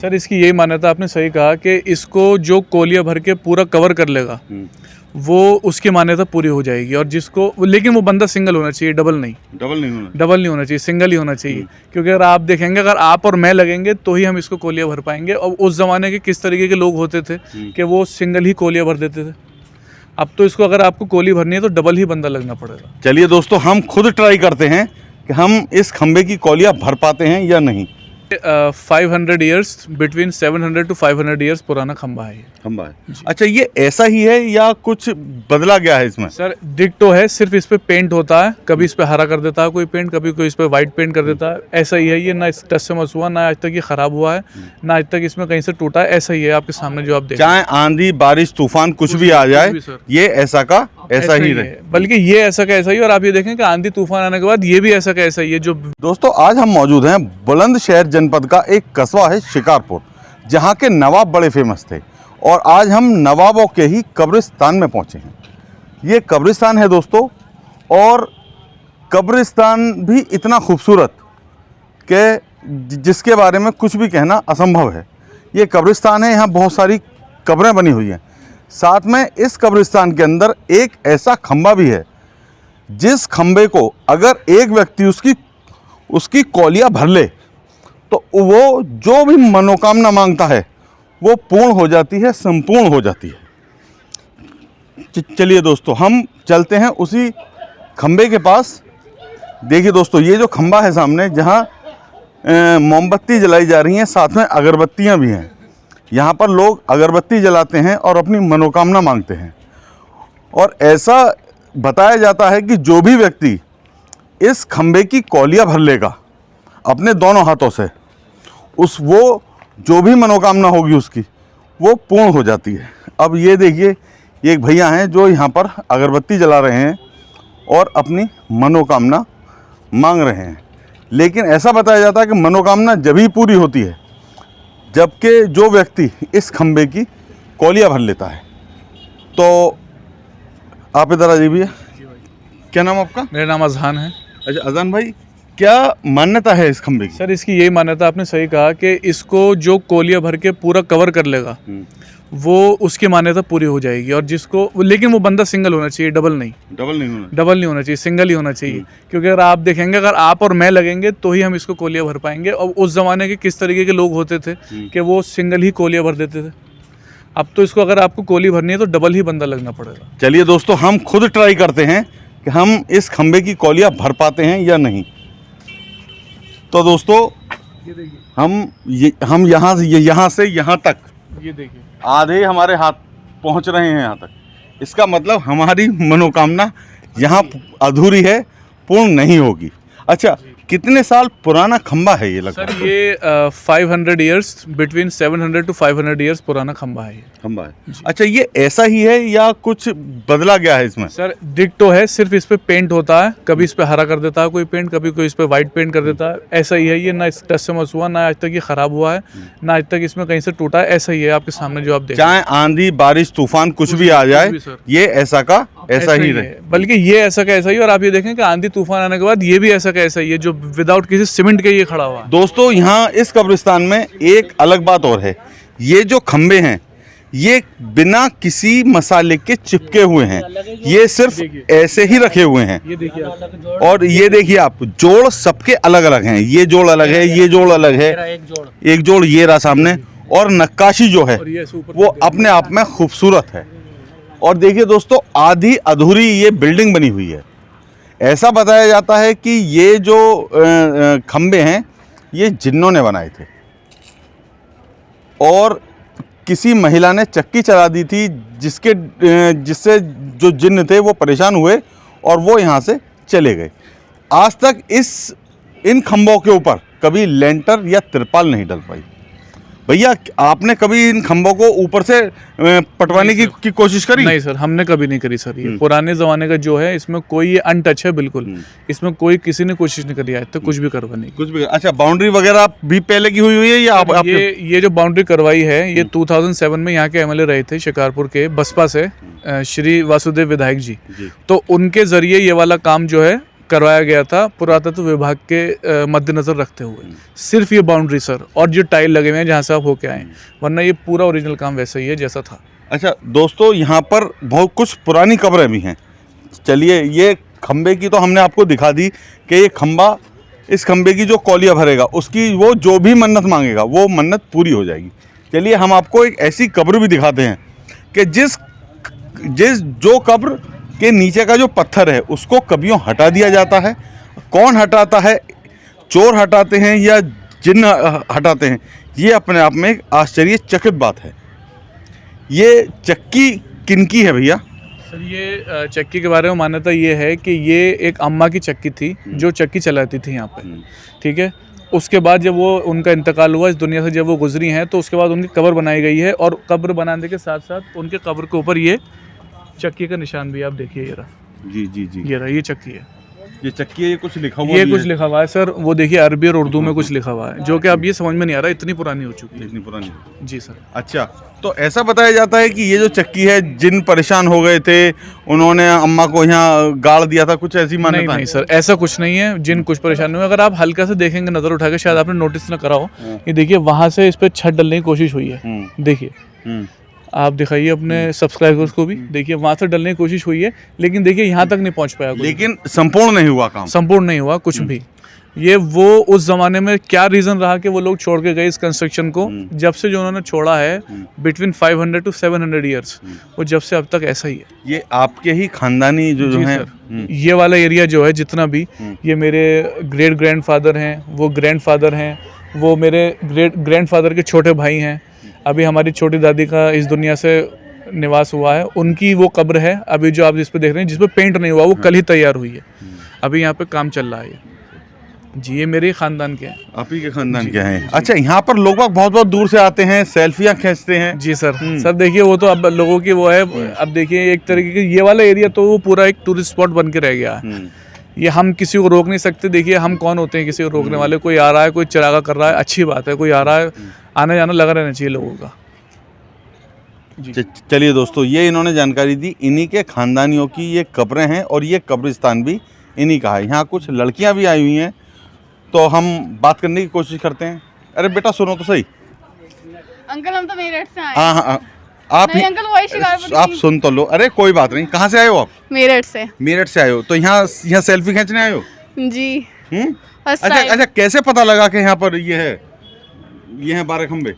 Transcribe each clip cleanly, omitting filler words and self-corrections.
Sir इसकी यही मान्यता, आपने सही कहा कि इसको जो कोलिया भर के पूरा कवर कर लेगा वो उसकी मान्यता पूरी हो जाएगी। और जिसको, लेकिन वो बंदा सिंगल होना चाहिए, डबल नहीं होना चाहिए, सिंगल ही होना चाहिए। क्योंकि अगर आप देखेंगे, अगर आप और मैं लगेंगे तो ही हम इसको कोलिया भर पाएंगे। और उस ज़माने के किस तरीके के लोग होते थे कि वो सिंगल ही कोलिया भर देते थे। अब तो इसको अगर आपको कोली भरनी है तो डबल ही बंदा लगना पड़ेगा। चलिए दोस्तों, हम खुद ट्राई करते हैं कि हम इस खंबे की कोलिया भर पाते हैं या नहीं। 500 ईयर्स, बिटवीन 700 to 500 ईयर्स पुराना खंबा है। खंबा है। अच्छा, ये ऐसा ही है या कुछ बदला गया है इसमें? सर डिक्टो है, सिर्फ इस पे पेंट होता है। कभी इस पे हरा कर देता है कोई पेंट, कभी कोई इस पे वाइट पेंट कर देता है। ऐसा ही है ये, ना इस टच से मस हुआ, ना आज तक ये खराब हुआ है, ना आज तक इसमें कहीं से टूटा है। ऐसा ही है आपके सामने जो आप देख, चाहे आंधी बारिश तूफान कुछ भी आ जाए, ये ऐसा का ऐसा ही रहे। बल्कि ये ऐसा का ऐसा ही। और आप ये देखें कि आंधी तूफान आने के बाद ये भी ऐसा का ऐसा ही है। जो दोस्तों, आज हम मौजूद हैं बुलंदशहर जनपद का एक कस्बा है शिकारपुर, जहां के नवाब बड़े फेमस थे। और आज हम नवाबों के ही कब्रिस्तान में पहुंचे हैं। ये कब्रिस्तान है दोस्तों, और कब्रिस्तान भी इतना खूबसूरत कि जिसके बारे में कुछ भी कहना असंभव है। ये कब्रिस्तान है, यहाँ बहुत सारी कब्रें बनी हुई हैं। साथ में इस कब्रिस्तान के अंदर एक ऐसा खंबा भी है जिस खंबे को अगर एक व्यक्ति उसकी कौलिया भर ले तो वो जो भी मनोकामना मांगता है वो पूर्ण हो जाती है, संपूर्ण हो जाती है। चलिए दोस्तों, हम चलते हैं उसी खंबे के पास। देखिए दोस्तों, ये जो खंबा है सामने, जहाँ मोमबत्ती जलाई जा रही हैं, साथ में अगरबत्तियाँ भी हैं। यहाँ पर लोग अगरबत्ती जलाते हैं और अपनी मनोकामना मांगते हैं। और ऐसा बताया जाता है कि जो भी व्यक्ति इस खंबे की कौलिया भर लेगा अपने दोनों हाथों से, वो जो भी मनोकामना होगी उसकी, वो पूर्ण हो जाती है। अब ये देखिए, ये एक भैया हैं जो यहाँ पर अगरबत्ती जला रहे हैं और अपनी मनोकामना मांग रहे हैं। लेकिन ऐसा बताया जाता है कि मनोकामना जब ही पूरी होती है जबकि जो व्यक्ति इस खंबे की कौलिया भर लेता है। तो आप इधर आ जाइए भैया। क्या नाम आपका? मेरा नाम अजहान है। अच्छा अजहान भाई, क्या मान्यता है इस खंबे की? सर इसकी यही मान्यता, आपने सही कहा कि इसको जो कोलिया भर के पूरा कवर कर लेगा वो उसकी मान्यता पूरी हो जाएगी। और जिसको, लेकिन वो बंदा सिंगल होना चाहिए, डबल नहीं होना चाहिए, सिंगल ही होना चाहिए। क्योंकि अगर आप देखेंगे, अगर आप और मैं लगेंगे तो ही हम इसको कोलिया भर पाएंगे। और उस ज़माने के किस तरीके के लोग होते थे कि वो सिंगल ही कोलिया भर देते थे। अब तो इसको अगर आपको कोली भरनी है तो डबल ही बंदा लगना पड़ेगा। चलिए दोस्तों, हम खुद ट्राई करते हैं कि हम इस खंबे की कौलिया भर पाते हैं या नहीं। तो दोस्तों, हम यहाँ से यहाँ तक, ये देखिए, आधे हमारे हाथ पहुँच रहे हैं यहाँ तक। इसका मतलब हमारी मनोकामना यहाँ अधूरी है, पूर्ण नहीं होगी। अच्छा, कितने साल पुराना खंबा है ये लगभग? सर ये 500 ईयर्स, बिटवीन 700 to 500 ईयर्स पुराना खंबा है। खंबा है। अच्छा, ये ऐसा ही है या कुछ बदला गया है इसमें? सर डिक्टो है, सिर्फ इस पे पेंट होता है। कभी इस पे हरा कर देता है कोई पेंट, कभी कोई इस पे वाइट पेंट कर देता है। ऐसा ही है ये, ना इस टच से मस हुआ, ना आज तक ये खराब हुआ है, ना आज तक इसमें कहीं से टूटा है। ऐसा ही है आपके सामने जो आप देख, चाहे आंधी बारिश तूफान कुछ भी आ जाए, ये ऐसा का ऐसा ही रहे। बल्कि ये ऐसा का ऐसा ही। और आप ये देखें कि आंधी तूफान आने के बाद ये भी ऐसा का ऐसा ही है, जो विदाउट किसी सीमेंट के ये खड़ा हुआ है। दोस्तों, यहाँ इस कब्रिस्तान में एक अलग बात और है। ये जो खंबे हैं ये बिना किसी मसाले के चिपके हुए हैं, ये सिर्फ ऐसे ही रखे हुए हैं। ये देखिए, और ये देखिए आप, जोड़ सबके अलग अलग हैं। ये जोड़ अलग है, ये जोड़ अलग है, एक जोड़ ये रहा सामने। और नक्काशी जो है वो अपने आप में खूबसूरत है। और देखिए दोस्तों, आधी अधूरी ये बिल्डिंग बनी हुई है। ऐसा बताया जाता है कि ये जो खंबे हैं ये जिन्नों ने बनाए थे, और किसी महिला ने चक्की चला दी थी जिससे जो जिन्न थे वो परेशान हुए और वो यहाँ से चले गए। आज तक इन खंभों के ऊपर कभी लेंटर या तिरपाल नहीं डल पाई। भैया, आपने कभी इन खंभों को ऊपर से पटवाने की कोशिश करी? नहीं सर, हमने कभी नहीं करी सर। ये पुराने ज़माने का जो है, इसमें कोई ये अनटच है बिल्कुल। इसमें कोई किसी ने कोशिश नहीं करी आज तक कुछ भी करवाने की। अच्छा, बाउंड्री वगैरह भी पहले की हुई है या आप ये जो बाउंड्री करवाई है ये 2007 में यहाँ के एमएलए रहे थे शिकारपुर के बसपा से, श्री वासुदेव विधायक जी। तो उनके जरिए ये वाला काम जो है करवाया गया था पुरातत्व विभाग के मद्देनजर रखते हुए, सिर्फ ये बाउंड्री सर, और जो टाइल लगे हुए हैं जहाँ से आप होके आए, वरना ये पूरा ओरिजिनल काम वैसा ही है जैसा था। अच्छा दोस्तों, यहाँ पर बहुत कुछ पुरानी कब्रें भी हैं। चलिए, ये खंबे की तो हमने आपको दिखा दी कि ये खंबा, इस खंबे की जो कौलिया भरेगा उसकी वो जो भी मन्नत मांगेगा वो मन्नत पूरी हो जाएगी। चलिए हम आपको एक ऐसी कब्र भी दिखाते हैं कि जिस जो कब्र के नीचे का जो पत्थर है उसको कभियों हटा दिया जाता है। कौन हटाता है, चोर हटाते हैं या जिन्न हटाते हैं, ये अपने आप में एक आश्चर्यचकित बात है। ये चक्की किनकी है भैया? सर ये चक्की के बारे में मान्यता ये है कि ये एक अम्मा की चक्की थी जो चक्की चलाती थी यहाँ पे, ठीक है। उसके बाद जब वो उनका इंतकाल हुआ इस दुनिया से, जब वो गुजरी हैं, तो उसके बाद उनकी कब्र बनाई गई है, और कब्र बनाने के साथ साथ उनके कब्र के ऊपर ये चक्की का निशान भी आप देखिए, ये रहा। जी जी जी, ये रहा, ये चक्की है। ये चक्की है, ये कुछ लिखा हुआ, ये कुछ लिखा हुआ है सर, वो देखिए अरबी और उर्दू में कुछ लिखा हुआ है, जो कि अब ये समझ में नहीं आ रहा, इतनी पुरानी हो चुकी है। इतनी पुरानी? जी सर। अच्छा, तो ऐसा बताया जाता है कि ये जो चक्की है, जिन परेशान हो गए थे उन्होंने अम्मा को यहाँ गाड़ दिया था, कुछ ऐसी मान्यता? नहीं नहीं सर, ऐसा कुछ नहीं है। जिन कुछ परेशानी हुई, अगर आप हल्का से देखेंगे नजर उठा के, शायद आपने नोटिस न करा हो, ये देखिए वहां से इस पे छत डलने की कोशिश हुई है, देखिए। आप दिखाइए अपने सब्सक्राइबर्स को भी, देखिए वहां से डलने की कोशिश हुई है, लेकिन देखिए यहाँ तक नहीं पहुंच पाया, लेकिन संपूर्ण नहीं हुआ काम, संपूर्ण नहीं हुआ कुछ भी। ये वो उस जमाने में क्या रीजन रहा कि वो लोग छोड़ के गए इस कंस्ट्रक्शन को, जब से जो उन्होंने छोड़ा है बिटवीन 500 to 700 ईयर्स, वो जब से अब तक ऐसा ही है। ये आपके ही खानदानी जो है? ये वाला एरिया जो है जितना भी, ये मेरे ग्रेट ग्रैंडफादर हैं, वो ग्रैंडफादर हैं, वो मेरे ग्रेट ग्रैंडफादर के छोटे भाई हैं। अभी हमारी छोटी दादी का इस दुनिया से निवास हुआ है, उनकी वो कब्र है अभी जो आप जिस पे देख रहे हैं, जिसपे पेंट नहीं हुआ, वो कल ही तैयार हुई है, अभी यहाँ पे काम चल रहा है जी। ये मेरे खानदान के हैं। आप ही के खानदान के हैं? अच्छा, यहाँ पर लोग बहुत बहुत दूर से आते हैं, सेल्फियाँ खींचते हैं? जी सर। सर देखिए वो तो अब लोगों की वो है, अब देखिए एक तरीके के ये वाला एरिया तो वो पूरा एक टूरिस्ट स्पॉट बन के रह गया है। ये हम किसी को रोक नहीं सकते। देखिए हम कौन होते हैं किसी को रोकने वाले? कोई आ रहा है, कोई चिरागा कर रहा है, अच्छी बात है, कोई आ रहा है, आने जाना लगा रहना चाहिए लोगों का जी। चलिए दोस्तों, ये इन्होंने जानकारी दी, इन्हीं के खानदानियों की ये कब्रें हैं और ये कब्रिस्तान भी इन्हीं का है। यहाँ कुछ लड़कियाँ भी आई हुई हैं, तो हम बात करने की कोशिश करते हैं। अरे बेटा सुनो तो सही। अंकल हम तो मेरठ से आए। हाँ हाँ, आप ही अंकल वही शिकारपुर। आप सुन तो लो। अरे कोई बात नहीं, कहाँ से आए हो आप? मेरठ से। मेरठ से आए हो, तो यहाँ सेल्फी खींचने आए हो? जी। अच्छा अच्छा, कैसे पता लगा कि यहाँ पर ये है 12 खंबे?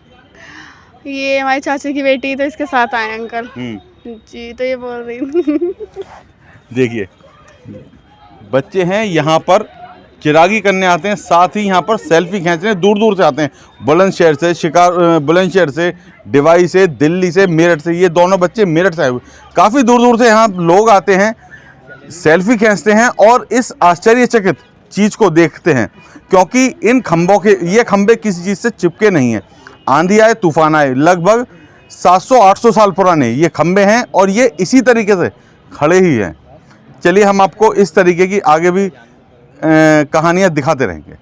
ये हमारे चाचा की बेटी, तो इसके साथ आए अंकल जी, तो ये बोल रही। देखिए बच्चे हैं यहाँ पर, चिरागी करने आते हैं, साथ ही यहाँ पर सेल्फी खींचने दूर दूर से आते हैं। बुलंदशहर से, बुलंदशहर से, डिवाई से, दिल्ली से, मेरठ से। ये दोनों बच्चे मेरठ से आए हुए, काफ़ी दूर दूर से यहाँ लोग आते हैं, सेल्फी खींचते हैं और इस आश्चर्यचकित चीज़ को देखते हैं, क्योंकि इन खंभों के, ये खंभे किसी चीज़ से चिपके नहीं हैं। आंधी आए, तूफान आए, लगभग 700-800 साल पुराने ये खंभे हैं और ये इसी तरीके से खड़े ही हैं। चलिए हम आपको इस तरीके की आगे भी कहानियाँ दिखाते रहेंगे।